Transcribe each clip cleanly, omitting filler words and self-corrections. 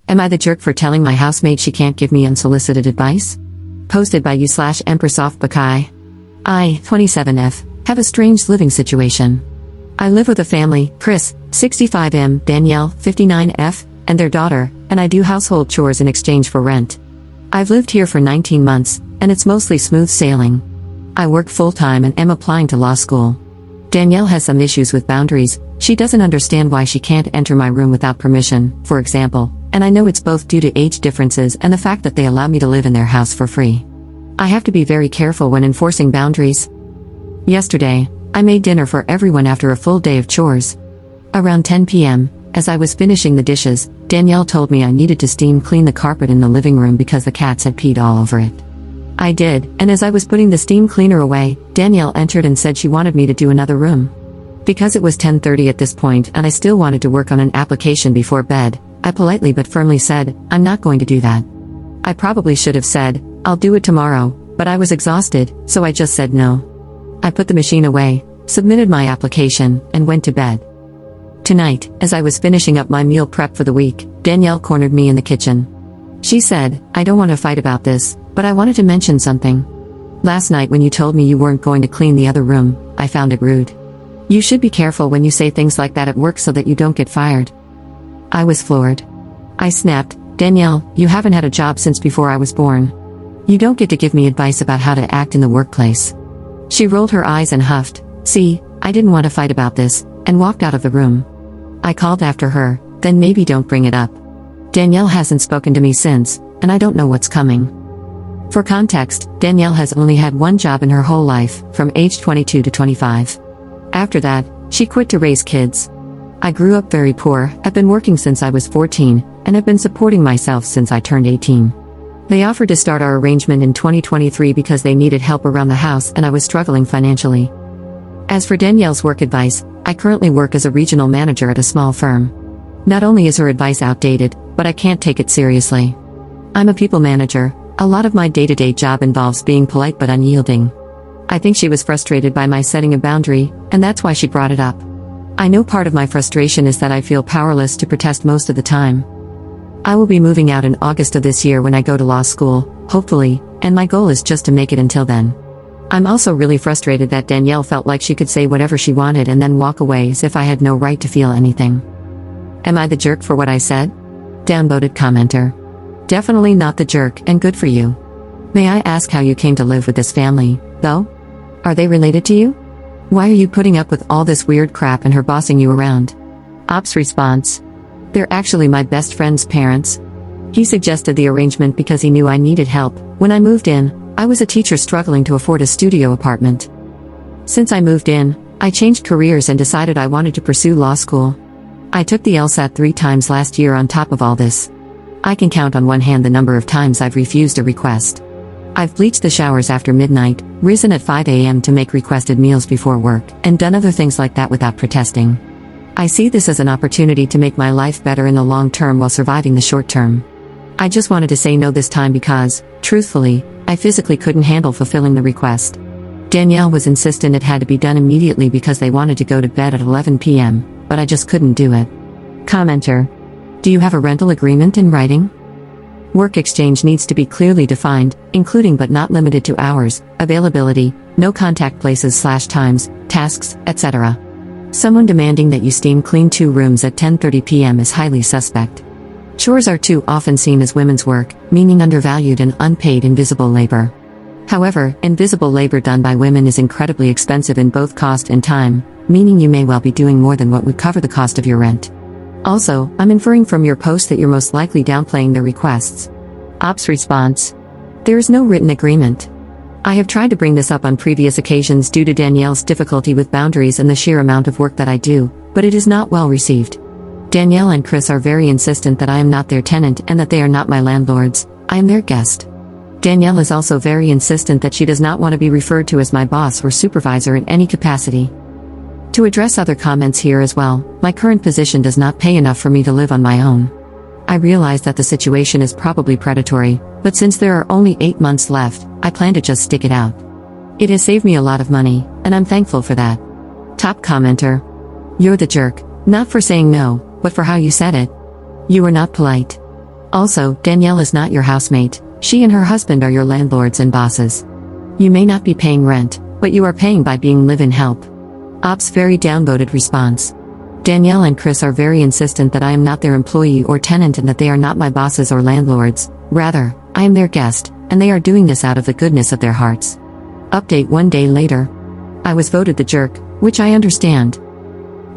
Am I the jerk for telling my housemate she can't give me unsolicited advice? Posted by you/EmpressOffBakai. I, 27F, have a strange living situation. I live with a family, Chris, 65M, Danielle, 59F, and their daughter, and I do household chores in exchange for rent. I've lived here for 19 months, and it's mostly smooth sailing. I work full-time and am applying to law school. Danielle has some issues with boundaries. She doesn't understand why she can't enter my room without permission, for example, and I know it's both due to age differences and the fact that they allow me to live in their house for free. I have to be very careful when enforcing boundaries. Yesterday, I made dinner for everyone after a full day of chores. Around 10 p.m., as I was finishing the dishes, Danielle told me I needed to steam clean the carpet in the living room because the cats had peed all over it. I did, and as I was putting the steam cleaner away, Danielle entered and said she wanted me to do another room. Because it was 10:30 at this point and I still wanted to work on an application before bed, I politely but firmly said, I'm not going to do that. I probably should have said, I'll do it tomorrow, but I was exhausted, so I just said no. I put the machine away, submitted my application, and went to bed. Tonight, as I was finishing up my meal prep for the week, Danielle cornered me in the kitchen. She said, I don't want to fight about this, but I wanted to mention something. Last night when you told me you weren't going to clean the other room, I found it rude. You should be careful when you say things like that at work so that you don't get fired. I was floored. I snapped, Danielle, you haven't had a job since before I was born. You don't get to give me advice about how to act in the workplace. She rolled her eyes and huffed, see, I didn't want to fight about this, and walked out of the room. I called after her, then maybe don't bring it up. Danielle hasn't spoken to me since, and I don't know what's coming. For context, Danielle has only had one job in her whole life, from age 22 to 25. After that, she quit to raise kids. I grew up very poor, have been working since I was 14, and have been supporting myself since I turned 18. They offered to start our arrangement in 2023 because they needed help around the house and I was struggling financially. As for Danielle's work advice, I currently work as a regional manager at a small firm. Not only is her advice outdated, but I can't take it seriously. I'm a people manager. A lot of my day-to-day job involves being polite but unyielding. I think she was frustrated by my setting a boundary, and that's why she brought it up. I know part of my frustration is that I feel powerless to protest most of the time. I will be moving out in August of this year when I go to law school, hopefully, and my goal is just to make it until then. I'm also really frustrated that Danielle felt like she could say whatever she wanted and then walk away as if I had no right to feel anything. Am I the jerk for what I said? Downvoted commenter. Definitely not the jerk, and good for you. May I ask how you came to live with this family, though? Are they related to you? Why are you putting up with all this weird crap and her bossing you around? Ops response. They're actually my best friend's parents. He suggested the arrangement because he knew I needed help. When I moved in, I was a teacher struggling to afford a studio apartment. Since I moved in, I changed careers and decided I wanted to pursue law school. I took the LSAT 3 times last year on top of all this. I can count on one hand the number of times I've refused a request. I've bleached the showers after midnight, risen at 5 a.m. to make requested meals before work, and done other things like that without protesting. I see this as an opportunity to make my life better in the long term while surviving the short term. I just wanted to say no this time because, truthfully, I physically couldn't handle fulfilling the request. Danielle was insistent it had to be done immediately because they wanted to go to bed at 11 p.m., but I just couldn't do it. Commenter. Do you have a rental agreement in writing? Work exchange needs to be clearly defined, including but not limited to hours, availability, no contact places/times, tasks, etc. Someone demanding that you steam clean 2 rooms at 10:30 p.m. is highly suspect. Chores are too often seen as women's work, meaning undervalued and unpaid invisible labor. However, invisible labor done by women is incredibly expensive in both cost and time, meaning you may well be doing more than what would cover the cost of your rent. Also, I'm inferring from your post that you're most likely downplaying their requests. Ops response. There is no written agreement. I have tried to bring this up on previous occasions due to Danielle's difficulty with boundaries and the sheer amount of work that I do, but it is not well received. Danielle and Chris are very insistent that I am not their tenant and that they are not my landlords. I am their guest. Danielle is also very insistent that she does not want to be referred to as my boss or supervisor in any capacity. To address other comments here as well, my current position does not pay enough for me to live on my own. I realize that the situation is probably predatory, but since there are only 8 months left, I plan to just stick it out. It has saved me a lot of money, and I'm thankful for that. Top commenter. You're the jerk, not for saying no, but for how you said it. You were not polite. Also, Danielle is not your housemate, she and her husband are your landlords and bosses. You may not be paying rent, but you are paying by being live-in help. Ops very downvoted response. Danielle and Chris are very insistent that I am not their employee or tenant and that they are not my bosses or landlords, rather, I am their guest, and they are doing this out of the goodness of their hearts. Update 1 day later. I was voted the jerk, which I understand.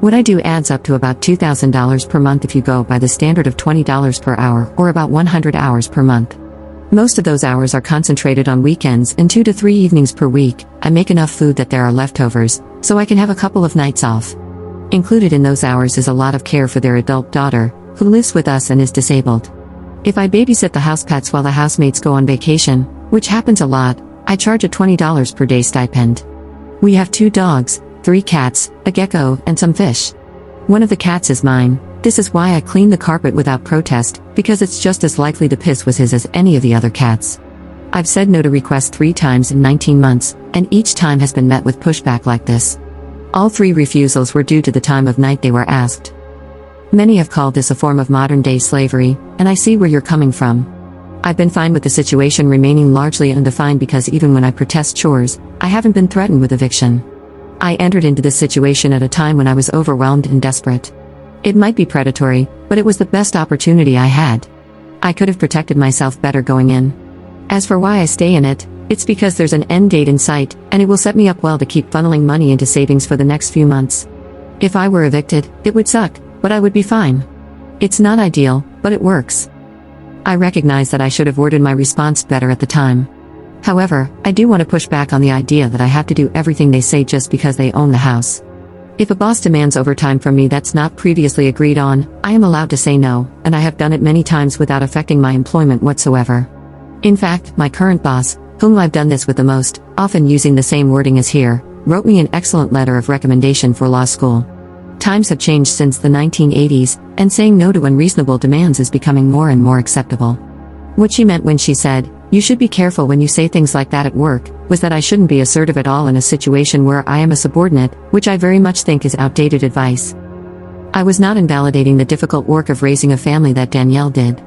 What I do adds up to about $2,000 per month if you go by the standard of $20 per hour or about 100 hours per month. Most of those hours are concentrated on weekends and 2 to 3 evenings per week. I make enough food that there are leftovers, so I can have a couple of nights off. Included in those hours is a lot of care for their adult daughter, who lives with us and is disabled. If I babysit the house pets while the housemates go on vacation, which happens a lot, I charge a $20 per day stipend. We have 2 dogs, 3 cats, a gecko, and some fish. One of the cats is mine. This is why I clean the carpet without protest, because it's just as likely the piss was his as any of the other cats. I've said no to requests 3 times in 19 months, and each time has been met with pushback like this. All 3 refusals were due to the time of night they were asked. Many have called this a form of modern-day slavery, and I see where you're coming from. I've been fine with the situation remaining largely undefined because even when I protest chores, I haven't been threatened with eviction. I entered into this situation at a time when I was overwhelmed and desperate. It might be predatory, but it was the best opportunity I had. I could have protected myself better going in. As for why I stay in it, it's because there's an end date in sight, and it will set me up well to keep funneling money into savings for the next few months. If I were evicted, it would suck, but I would be fine. It's not ideal, but it works. I recognize that I should have worded my response better at the time. However, I do want to push back on the idea that I have to do everything they say just because they own the house. If a boss demands overtime from me that's not previously agreed on, I am allowed to say no, and I have done it many times without affecting my employment whatsoever. In fact, my current boss, whom I've done this with the most, often using the same wording as here, wrote me an excellent letter of recommendation for law school. Times have changed since the 1980s, and saying no to unreasonable demands is becoming more and more acceptable. What she meant when she said, "You should be careful when you say things like that at work," was that I shouldn't be assertive at all in a situation where I am a subordinate, which I very much think is outdated advice. I was not invalidating the difficult work of raising a family that Danielle did.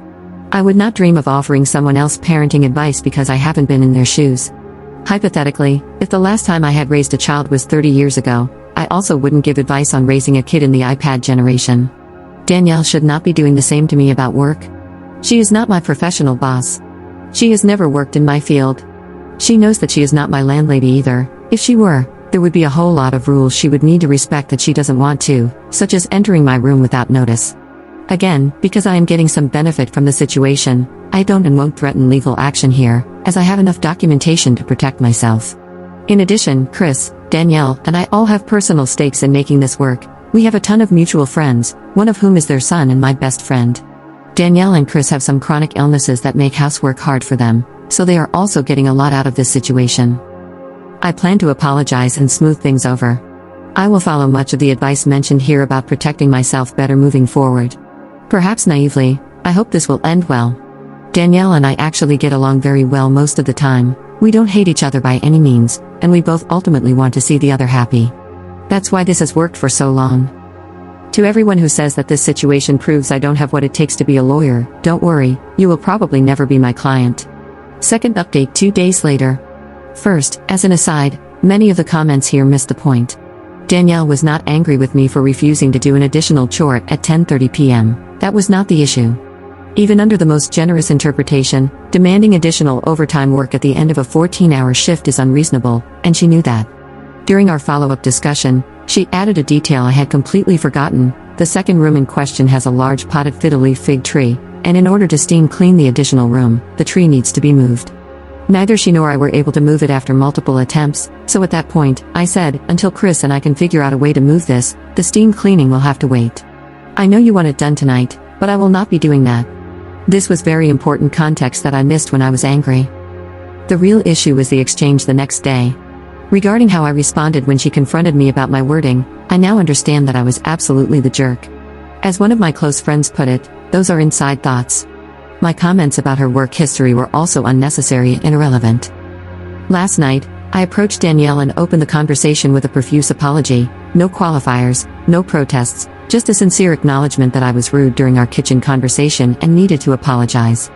I would not dream of offering someone else parenting advice because I haven't been in their shoes. Hypothetically, if the last time I had raised a child was 30 years ago, I also wouldn't give advice on raising a kid in the iPad generation. Danielle should not be doing the same to me about work. She is not my professional boss. She has never worked in my field. She knows that she is not my landlady either. If she were, there would be a whole lot of rules she would need to respect that she doesn't want to, such as entering my room without notice. Again, because I am getting some benefit from the situation, I don't and won't threaten legal action here, as I have enough documentation to protect myself. In addition, Chris, Danielle, and I all have personal stakes in making this work. We have a ton of mutual friends, one of whom is their son and my best friend. Danielle and Chris have some chronic illnesses that make housework hard for them, so they are also getting a lot out of this situation. I plan to apologize and smooth things over. I will follow much of the advice mentioned here about protecting myself better moving forward. Perhaps naively, I hope this will end well. Danielle and I actually get along very well most of the time. We don't hate each other by any means, and we both ultimately want to see the other happy. That's why this has worked for so long. To everyone who says that this situation proves I don't have what it takes to be a lawyer, don't worry, you will probably never be my client. Second update 2 days later. First, as an aside, many of the comments here missed the point. Danielle was not angry with me for refusing to do an additional chore at 10:30 p.m. That was not the issue. Even under the most generous interpretation, demanding additional overtime work at the end of a 14-hour shift is unreasonable, and she knew that. During our follow-up discussion, she added a detail I had completely forgotten. The second room in question has a large potted fiddle-leaf fig tree, and in order to steam clean the additional room, the tree needs to be moved. Neither she nor I were able to move it after multiple attempts, so at that point, I said, until Chris and I can figure out a way to move this, the steam cleaning will have to wait. I know you want it done tonight, but I will not be doing that. This was very important context that I missed when I was angry. The real issue was the exchange the next day. Regarding how I responded when she confronted me about my wording, I now understand that I was absolutely the jerk. As one of my close friends put it, those are inside thoughts. My comments about her work history were also unnecessary and irrelevant. Last night, I approached Danielle and opened the conversation with a profuse apology, no qualifiers, no protests, just a sincere acknowledgement that I was rude during our kitchen conversation and needed to apologize.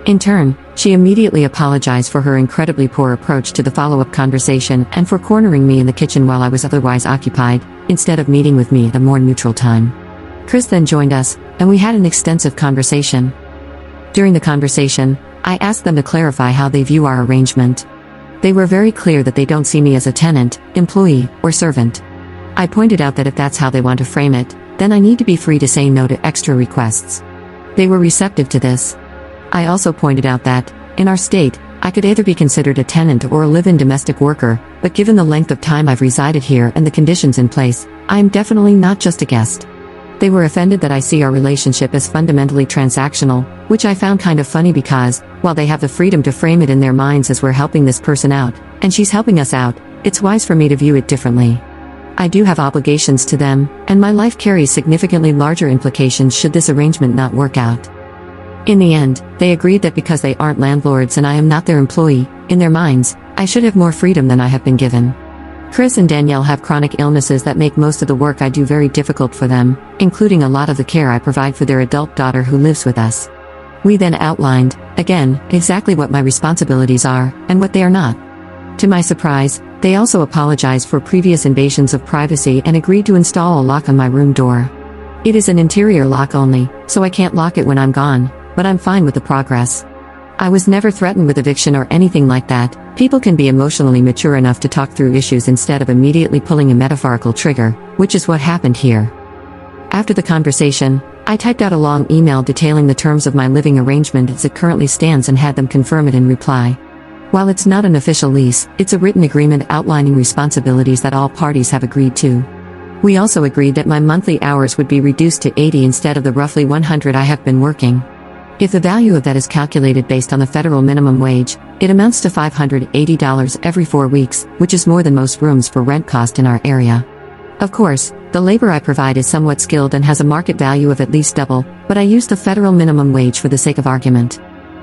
In turn, she immediately apologized for her incredibly poor approach to the follow-up conversation and for cornering me in the kitchen while I was otherwise occupied, instead of meeting with me at a more neutral time. Chris then joined us, and we had an extensive conversation. During the conversation, I asked them to clarify how they view our arrangement. They were very clear that they don't see me as a tenant, employee, or servant. I pointed out that if that's how they want to frame it, then I need to be free to say no to extra requests. They were receptive to this. I also pointed out that, in our state, I could either be considered a tenant or a live-in domestic worker, but given the length of time I've resided here and the conditions in place, I am definitely not just a guest. They were offended that I see our relationship as fundamentally transactional, which I found kind of funny because, while they have the freedom to frame it in their minds as we're helping this person out, and she's helping us out, it's wise for me to view it differently. I do have obligations to them, and my life carries significantly larger implications should this arrangement not work out. In the end, they agreed that because they aren't landlords and I am not their employee, in their minds, I should have more freedom than I have been given. Chris and Danielle have chronic illnesses that make most of the work I do very difficult for them, including a lot of the care I provide for their adult daughter who lives with us. We then outlined, again, exactly what my responsibilities are, and what they are not. To my surprise, they also apologized for previous invasions of privacy and agreed to install a lock on my room door. It is an interior lock only, so I can't lock it when I'm gone, but I'm fine with the progress. I was never threatened with eviction or anything like that. People can be emotionally mature enough to talk through issues instead of immediately pulling a metaphorical trigger, which is what happened here. After the conversation, I typed out a long email detailing the terms of my living arrangement as it currently stands and had them confirm it in reply. While it's not an official lease, it's a written agreement outlining responsibilities that all parties have agreed to. We also agreed that my monthly hours would be reduced to 80 instead of the roughly 100 I have been working. If the value of that is calculated based on the federal minimum wage, it amounts to $580 every 4 weeks, which is more than most rooms for rent cost in our area. Of course, the labor I provide is somewhat skilled and has a market value of at least double, but I use the federal minimum wage for the sake of argument.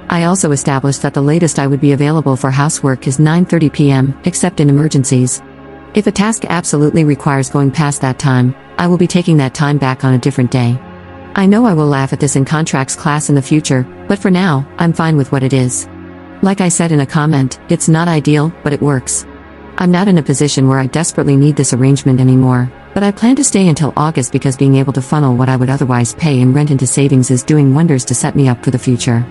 I also established that the latest I would be available for housework is 9:30 p.m., except in emergencies. If a task absolutely requires going past that time, I will be taking that time back on a different day. I know I will laugh at this in contracts class in the future, but for now, I'm fine with what it is. Like I said in a comment, it's not ideal, but it works. I'm not in a position where I desperately need this arrangement anymore, but I plan to stay until August because being able to funnel what I would otherwise pay in rent into savings is doing wonders to set me up for the future.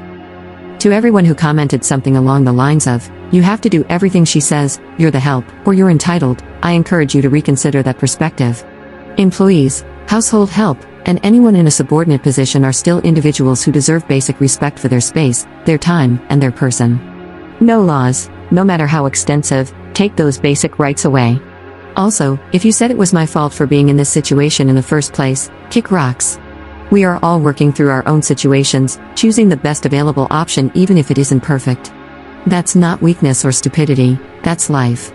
To everyone who commented something along the lines of, "You have to do everything she says, you're the help, or you're entitled," I encourage you to reconsider that perspective. Employees, household help, and anyone in a subordinate position are still individuals who deserve basic respect for their space, their time, and their person. No laws, no matter how extensive, take those basic rights away. Also, if you said it was my fault for being in this situation in the first place, kick rocks. We are all working through our own situations, choosing the best available option even if it isn't perfect. That's not weakness or stupidity, that's life.